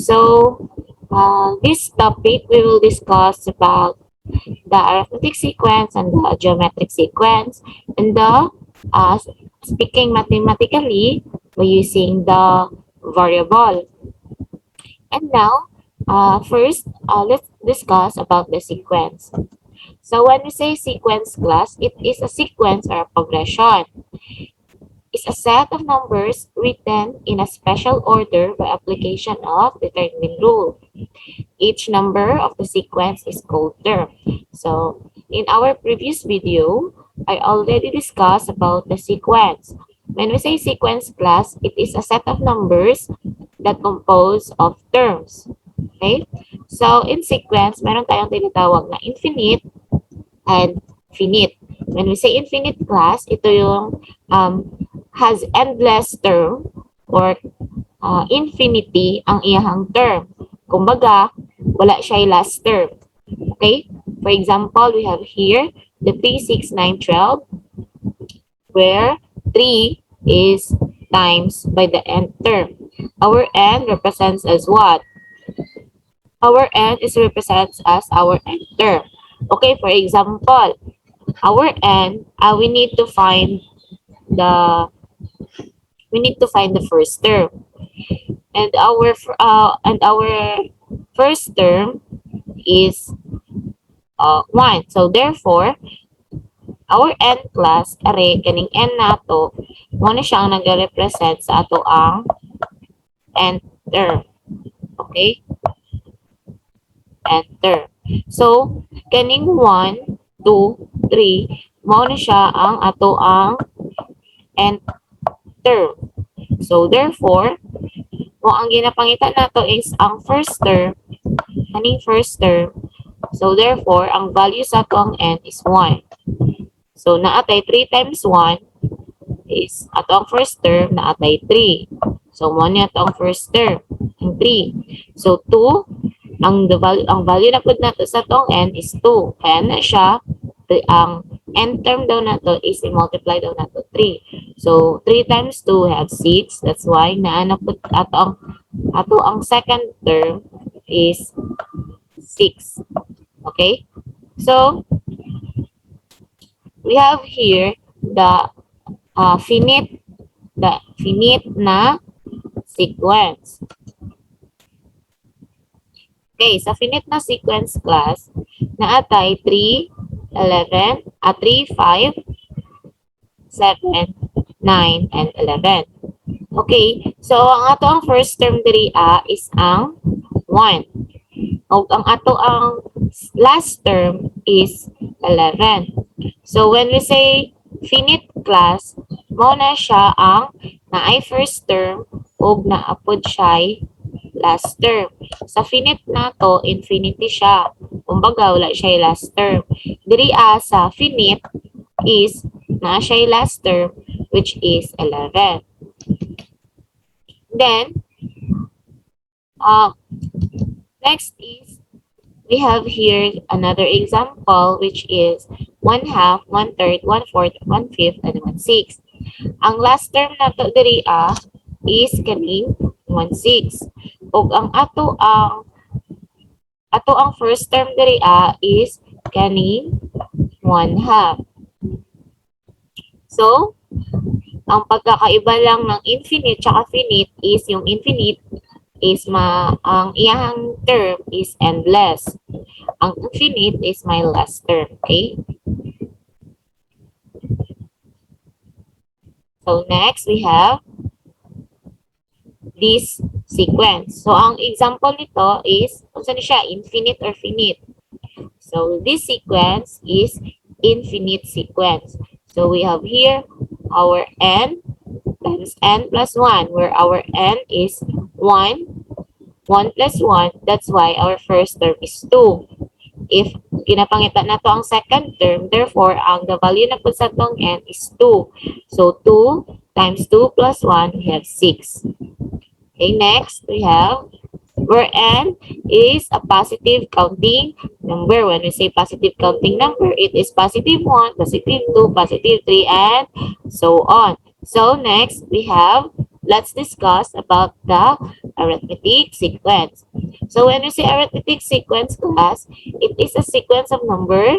So, this topic we will discuss about the arithmetic sequence and the geometric sequence and the speaking mathematically by using the variable. And now, first, let's discuss about the sequence. So when we say sequence class, it is a sequence or a progression. It's a set of numbers written in a special order by application of determining rule. Each number of the sequence is called term. So in our previous video, I already discussed about the sequence. When we say sequence class, it is a set of numbers that compose of terms. Okay? So in sequence, meron tayong tinatawag na infinite and finite. When we say infinite class, ito yung has endless term or infinity ang iyahang term. Kumbaga, wala siya last term. Okay? For example, we have here the 3, 6, 9, 12 where 3 is times by the nth term. Our n represents as what? Our n is represents as our nth term. Okay, for example, our n, we need to find the first term. And our first term is 1. So therefore, our n class are kaning n nato mo na siya ang nagre-represent sa ato ang nth term. Okay? Nth term. So kaning 1, 2, 3 mo na siya ang ato ang nth term. So therefore, kung ang ginapangita nato is ang first term, kaning first term, so therefore, ang value sa ato ang n is 1. So naatay 3 times 1 is ato ang first term, naatay 3. So mo niya ato ang first term, ang 3. So 2, ang value na pud nato sa ato ang n is 2. Kaya na siya, ang n term daw nato is i-multiply daw nato 3. So 3 times 2 have 6. That's why naana pud ato ang second term is 6. Okay? So we have here the finite na sequence. Okay, sa finite na sequence class, naatay 3, 11, 3, 5, 7, 9, and 11. Okay, so ang ato ang first term diri is ang 1. O ang ato ang last term is 11. So when we say finite class, mo na siya ang naay first term ug naapod siya last term. Sa finite nato, infinity siya. Kumbaga, wala siya last term. Diri sa finite is na siya last term which is 11. Then, next is, we have here another example which is 1/2, 1/3, 1/4, 1/5, and 1/6. Ang last term nato diri is kaning 1/6. Ug ang ato ang first term diri is kaning 1/2. So, ang pagkakaiba lang ng infinite at finite is yung infinite is ang iyang term is endless. Ang infinite is my last term, okay? So next we have this sequence. So ang example nito is kung saan siya, infinite or finite. So this sequence is infinite sequence. So we have here our n times n plus 1, where our n is 1, 1 plus 1, that's why our first term is 2. If ginapangita na to ang second term, therefore, ang the value na po sa tong n is 2. So 2 times 2 plus 1, we have 6. Okay, next, we have where n is a positive counting number. When we say positive counting number, it is positive 1, positive 2, positive 3, and so on. So next, we have, let's discuss about the arithmetic sequence. So when we say arithmetic sequence, class, it is a sequence of number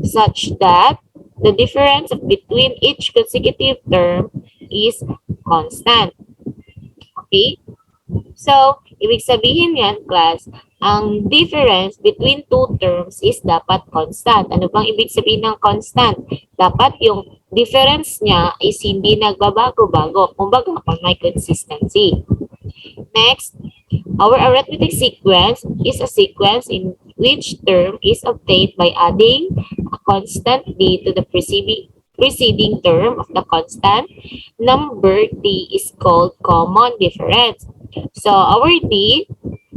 such that the difference between each consecutive term is constant. Okay? So, ibig sabihin yan, class, ang difference between two terms is dapat constant. Ano bang ibig sabihin ng constant? Dapat yung difference niya is hindi nagbabago-bago. Kumbaga, may consistency. Next, our arithmetic sequence is a sequence in which term is obtained by adding a constant d to the preceding term of the constant number d is called common difference. So our d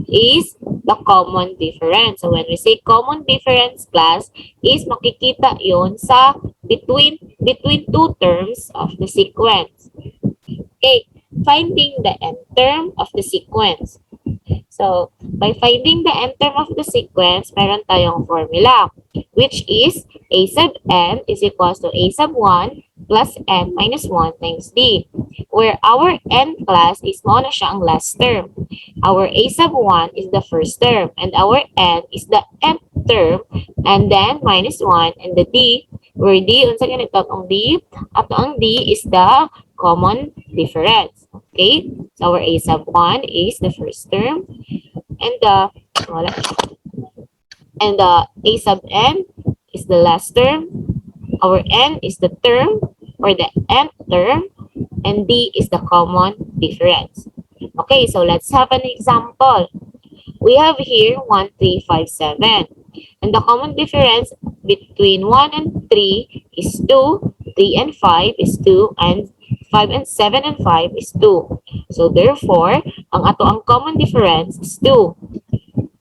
is the common difference. So when we say common difference, class, is makikita yon sa between two terms of the sequence. Okay, finding the end term of the sequence. So, by finding the end term of the sequence, meron tayong formula, which is a sub n is equals to a sub 1 plus n minus 1 times d, where our n, class, is mo na siya ang last term. Our a sub 1 is the first term, and our n is the nth term, and then minus 1, and the d, where d, unsa ganito ang d? At ang d is the common difference. Okay? So, our a sub 1 is the first term, and the a sub n is the last term. Our n is the term or the nth term, and d is the common difference. Okay, so let's have an example. We have here 1, 3, 5, 7. And the common difference between 1 and 3 is 2, 3 and 5 is 2, and 5 and 7 and 5 is 2. So therefore, ang ato ang common difference is 2.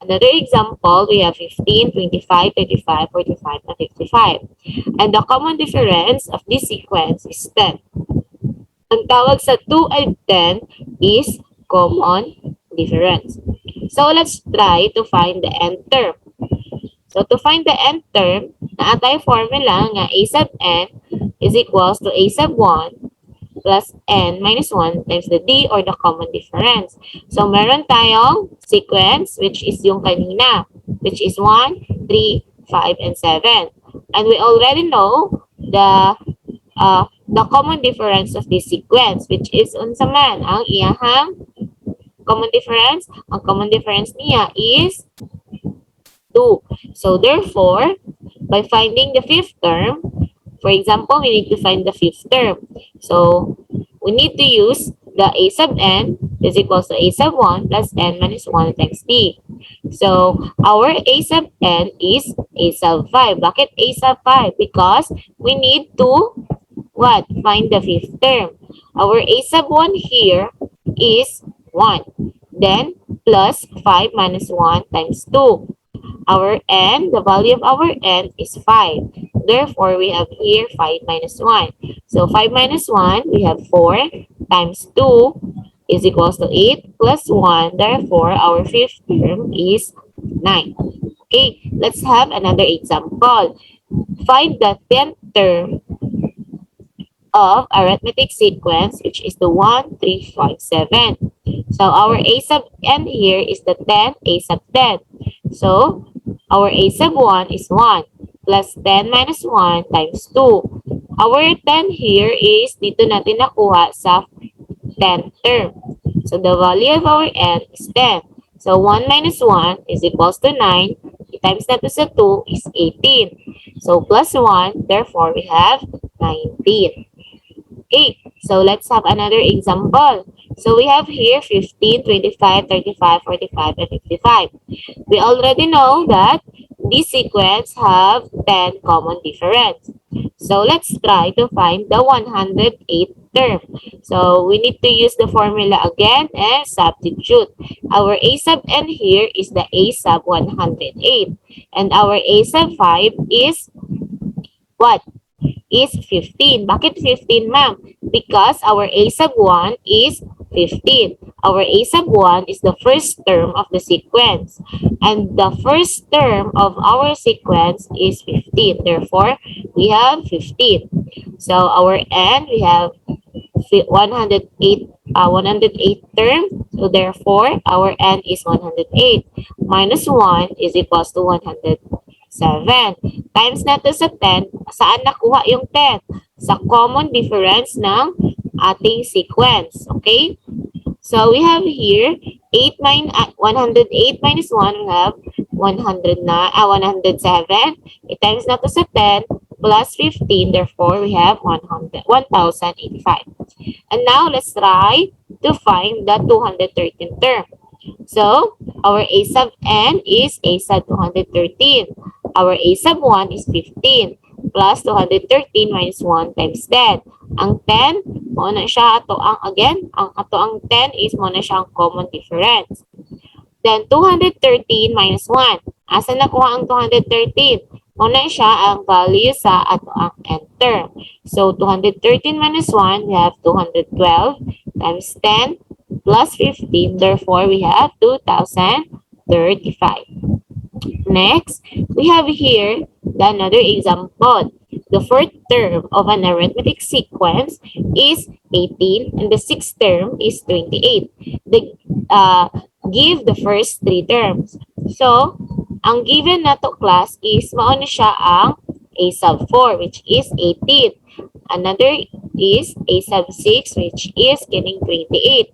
Another example, we have 15, 25, 35, 45, and 55. And the common difference of this sequence is 10. Ang tawag sa 2 and 10 is common difference. So let's try to find the end term. So to find the end term, naatay formula nga a sub n is equals to a sub 1 plus n minus 1 times the d or the common difference. So meron tayong sequence which is yung kanina, which is 1, 3, 5, and 7. And we already know the common difference of this sequence, which is unsa man ang iyahang common difference. Ang common difference niya is 2. So therefore, by finding the fifth term, for example, we need to find the fifth term. So we need to use the a sub n is equals to a sub 1 plus n minus 1 times d. So our a sub n is a sub 5. Bakit a sub 5? Because we need to what? Find the fifth term. Our a sub 1 here is 1. Then plus 5 minus 1 times 2. Our n, the value of our n is 5. Therefore, we have here 5 minus 1. So 5 minus 1, we have 4 times 2 is equals to 8 plus 1. Therefore, our fifth term is 9. Okay, let's have another example. Find the 10th term of arithmetic sequence, which is the 1, 3, 5, 7. So our a sub n here is the 10, a sub 10. So our a sub 1 is 1 plus 10 minus 1 times 2. Our 10 here is dito natin nakuha sa 10th term. So the value of our n is 10. So 1 minus 1 is equals to 9. Times that to sa 2 is 18. So plus 1, therefore we have 19. Okay, so let's have another example. So we have here 15, 25, 35, 45, and 55. We already know that this sequence have 10 common difference. So let's try to find the 108th term. So we need to use the formula again and substitute. Our a sub n here is the a sub 108. And our a sub 5 is what? Is 15. Bakit 15, ma'am? Because our a sub 1 is 15. Our a sub 1 is the first term of the sequence. And the first term of our sequence is 15. Therefore, we have 15. So our n, we have 108 term. So therefore, our n is 108. Minus 1 is equals to 107. Times natin sa 10, saan nakuha yung 10? Sa common difference ng ating sequence. Okay? So we have here 108 minus 1, we have 107. It times natin sa 10 plus 15, therefore we have 1085. And now let's try to find the 213 term. So our a sub n is a sub 213. Our a sub 1 is 15 plus 213 minus 1 times 10. Ang 10, mo na siya ato ang again, ang ato ang 10 is mo na siya ang common difference. Then 213 minus 1. Asa nakuha ang 213? Mo na siya ang value sa ato ang n term. So 213 minus 1, we have 212 times 10 plus 15. Therefore, we have 2035. Next, we have here another example. The fourth term of an arithmetic sequence is 18 and the sixth term is 28. Give the first three terms. So, ang given nato class is mauna siya ang a sub 4 which is 18. Another is a sub 6 which is getting 28.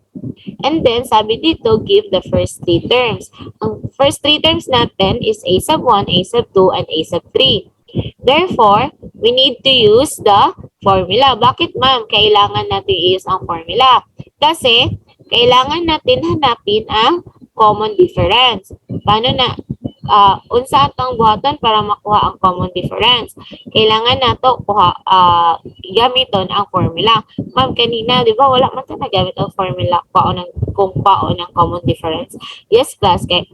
And then, sabi dito, give the first three terms. Ang first three terms natin is a sub 1, a sub 2, and a sub 3. Therefore, we need to use the formula. Bakit ma'am? Kailangan natin i-use ang formula. Kasi, kailangan natin hanapin ang common difference. Paano na? Unsa atong buhaton para makuha ang common difference? Kailangan nato gamiton ang formula. Ma'am, kanina, di ba, wala man tayo nagamit ang formula kung paon ang common difference. Yes, class, kay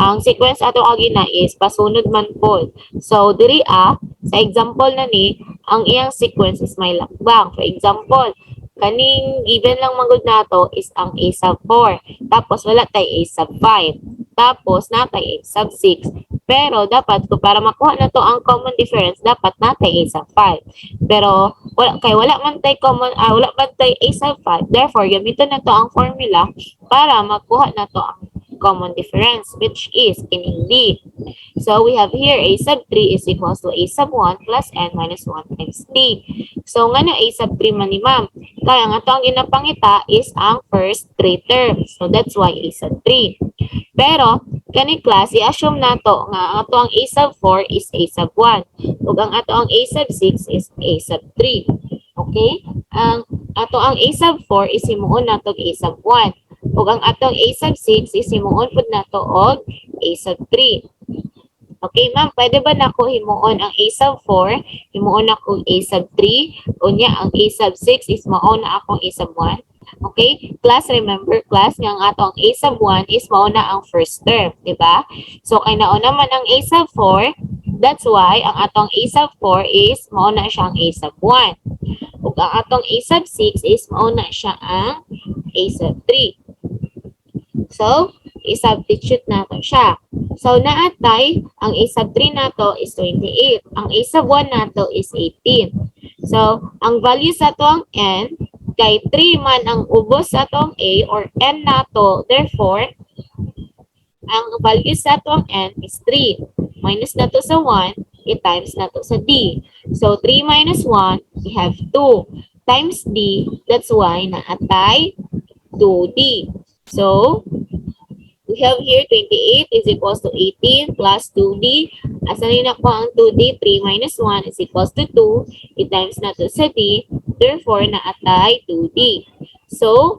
ang sequence ato agina is pasunod man po. So, diri sa example na ni, ang iyang sequence is may lakbang. For example, kaning given lang magud nato is ang a sub 4. Tapos wala tay a sub 5. Tapos natay a sub 6. Pero dapat para makuha na to ang common difference, dapat natay a sub 5. Pero wala man tay wala man tay a sub 5. Therefore, gamiton na to ang formula para makuha na to ang common difference, which is kining D. So we have here a sub 3 is equals to a sub 1 plus n minus 1 times D. So nga na a sub 3 man ni ma'am. Kaya nga to ang ginapangita is ang first three terms. So that's why a sub 3. Pero kani class, i-assume nato nga ato ang a sub 4 is a sub 1. Ug ang ato ang a sub 6 is a sub 3. Okay? Ang ato ang a sub 4 is himuon nato a sub 1. Ug ang atong a sub 6 is himuon pud nato og a sub 3. Okay, ma'am, pwede ba nako himuon ang a sub 4, himuon ako a sub 3, unya ang a sub 6 is mauna akong a sub 1. Okay, class, remember class nga ang atong a sub 1 is mauna ang first term, di ba? So kay nauna man ang a sub 4, that's why ang atong a sub 4 is mauna siyang a sub 1. Ug ang atong a sub 6 is mauna siya ang a sub 3. So, i-substitute nato siya. So, naatay, ang a sub 3 nato is 28. Ang a sub 1 nato is 18. So, ang value sa to ang n, kay 3 man ang ubos sa to ang a or n nato. Therefore, ang value sa to ang n is 3. Minus nato sa 1, i-times nato sa d. So, 3 minus 1, we have 2. Times d, that's why naatay 2d. So, we have here 28 is equals to 18 plus 2d. Asa rin ako ang 2d? 3 minus 1 is equals to 2. I-times na to sa d. Therefore, naatay 2d. So,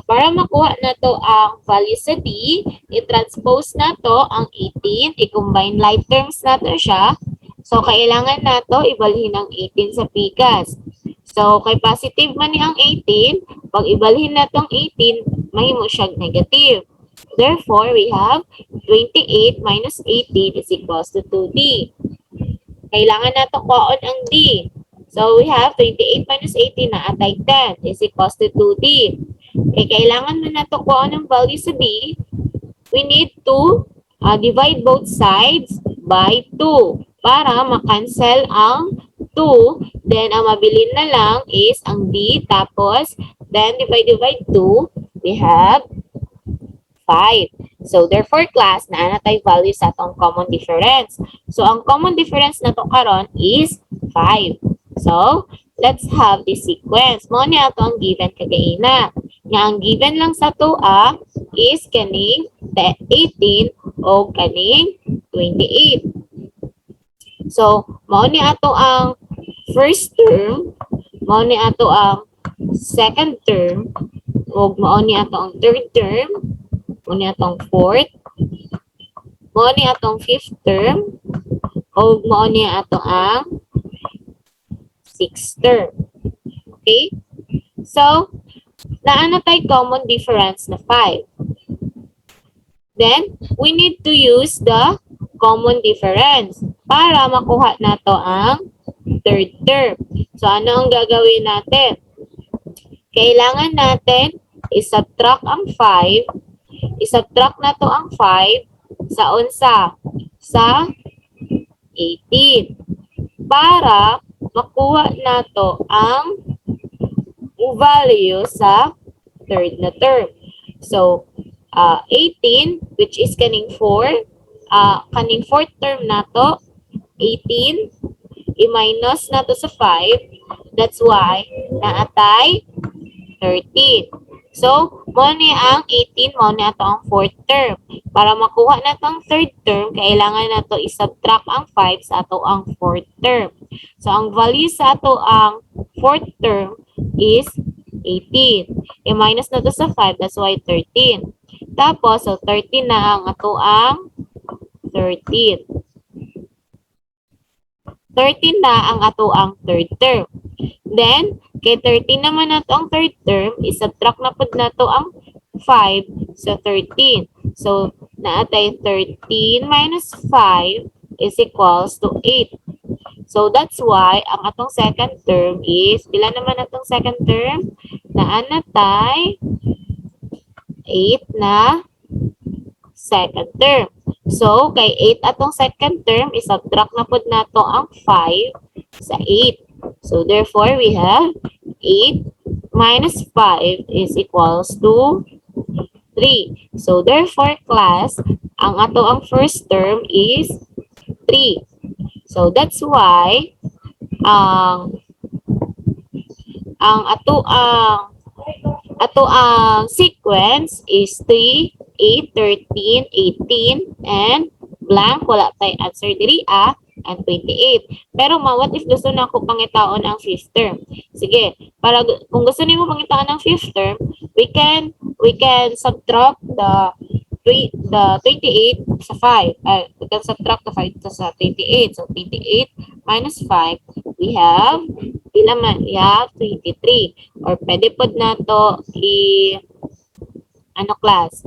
para makuha na to ang value sa d, i-transpose na to ang 18. I-combine like terms na to siya. So, kailangan na to ibalhin ang 18 sa pikas. So, kay positive man ni ang 18, pag ibalhin na tong 18, mahimo siyang negative. Therefore, we have 28 minus 18 is equals to 2d. Kailangan na to kuhaon ang d. So, we have 28 minus 18 na atay 10 is equals to 2d. Kailangan na to kuhaon ang value sa d. We need to divide both sides by 2 para makancel ang 2. Then, ang mabilin na lang is ang d. Tapos, then divide 2. we have 5. So, therefore, class, naa na tayo value sa atong common difference. So, ang common difference na to karon is 5. So, let's have this sequence. Mo ni ato ang given kagaina. Nga ang given lang sa to is kaning 18 o kaning 28. So, mao ni ato ang first term, mao ni ato ang second term, o mao ni ato ang third term, mao ni atong fourth, mao ni atong fifth term, o mao ni ato ang sixth term. Okay? So, naana tay common difference na 5. Then, we need to use the common difference para makuha nato ang third term. So, ano ang gagawin natin? Kailangan natin isubtract ang 5. Isubtract na to ang 5 sa unsa? Sa 18. Para makuha nato ang value sa third na term. So, 18, which is kaning 4, kaning fourth term nato, 18, i-minus nato sa 5, that's why naatay 13. So, mo ni ang 18, mo ni ato ang fourth term. Para makuha na itong third term, kailangan na ito isubtract ang 5 sa ato ang fourth term. So, ang value sa ato ang fourth term is 18. I-minus na ito sa 5, that's why 13. Tapos, so 13 na ang ato ang 13. 13 na ang ato ang third term. Then, kay 13 naman na ang third term, isubtract na po na to ang 5 sa 13. So, naatay 13 minus 5 is equals to 8. So, that's why ang atong second term is, pila naman atong second term? Naanatay 8 na second term. So, kay 8 atong second term, isubtract na po na to ang 5 sa 8. So, therefore, we have 8 minus 5 is equals to 3. So, therefore, class, ang ato ang first term is 3. So, that's why, ang ato ang sequence is 3, 8, 13, 18, and blank. Wala tayo answer diri and 28. Pero what if gusto na ako pangitaon ang fifth term? Sige, para kung gusto niyo pangitaon ang fifth term, we can subtract the 28 sa 5. We can subtract the 5 sa 28. So 28 minus 5, we have pila man? We have 23. Or pwede po na to class?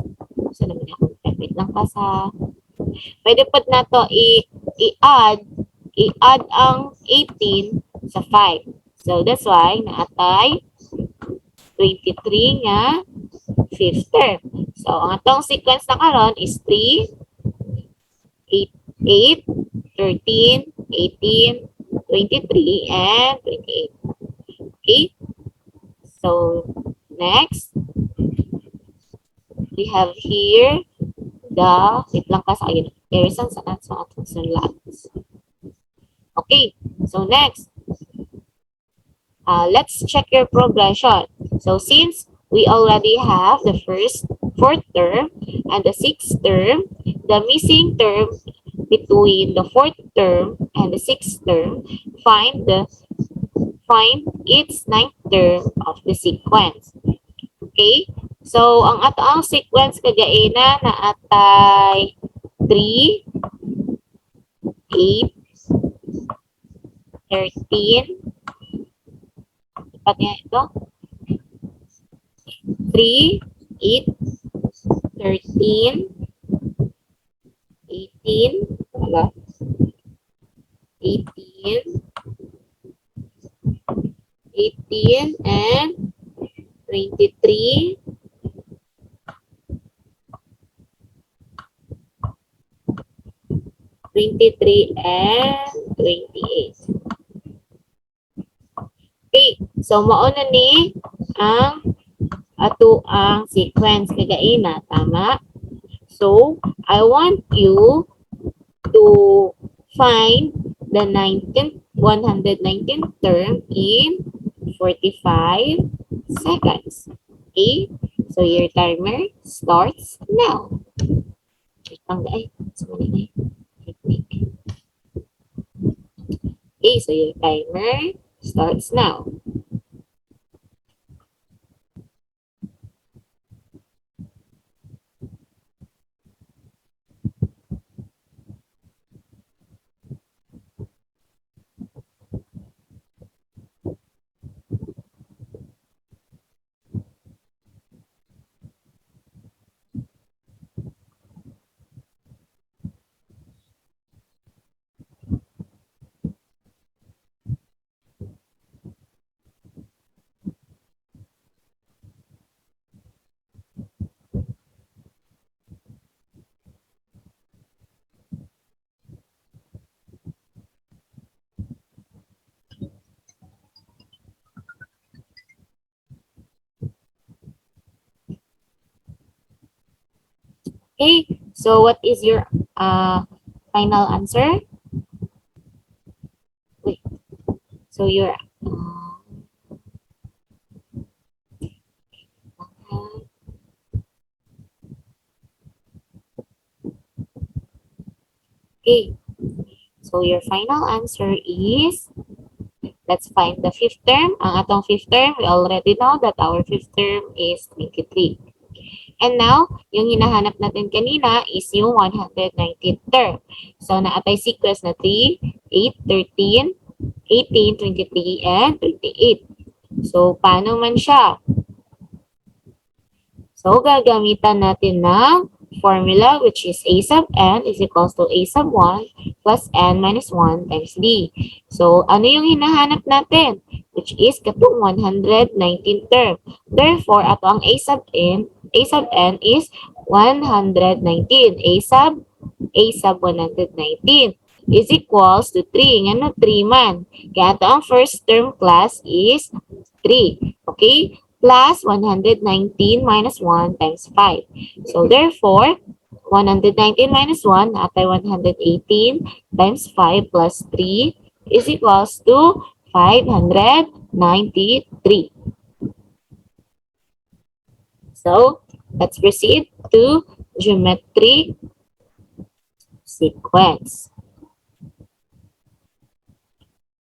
So naman ako, wait lang pa sa pwede po na to i-add ang 18 sa 5. So, that's why naatay 23 nga fifth term. So, ang atong sequence na karon is 3, 8, 13, 18, 23, and 28. Okay? So, next, we have here wait lang ka sa ayun. Erison sa atong sunlats. Okay, so next, let's check your progression. So since we already have the fourth term and the sixth term, the missing term between the fourth term and the sixth term, find its ninth term of the sequence. Okay, so ang ato ang sequence kagaina na atay 3, 8, 13. Dapat niya ito. 3, 8, 13, 18, wala. 18, and 23, 23, and 28. Okay, so mauna ni ang ato ang sequence kagaina, tama? So, I want you to find the 119th term in 45 seconds. Okay? So, your timer starts now. Ay, okay, so your timer starts now. Okay, so what is your final answer? Wait, so your okay, so your final answer is, let's find the fifth term. Ang atong fifth term, we already know that our fifth term is 23. And now, yung hinahanap natin kanina is yung 119th term. So, naatay sequence na 3, 8, 13, 18, 23, and 28. So, paano man siya? So, gagamitan natin ng formula which is a sub n is equals to a sub 1 plus n minus 1 times d. So, ano yung hinahanap natin? Which is katong 119 term. Therefore, ato ang a sub n is 119. A sub 119 is equals to 3. Nga no, 3 man. Kaya ato ang first term class is 3. Okay? Plus 119 minus 1 times 5. So, therefore, 119 minus 1, atay 118 times 5 plus 3 is equals to 593. So, let's proceed to geometric sequence.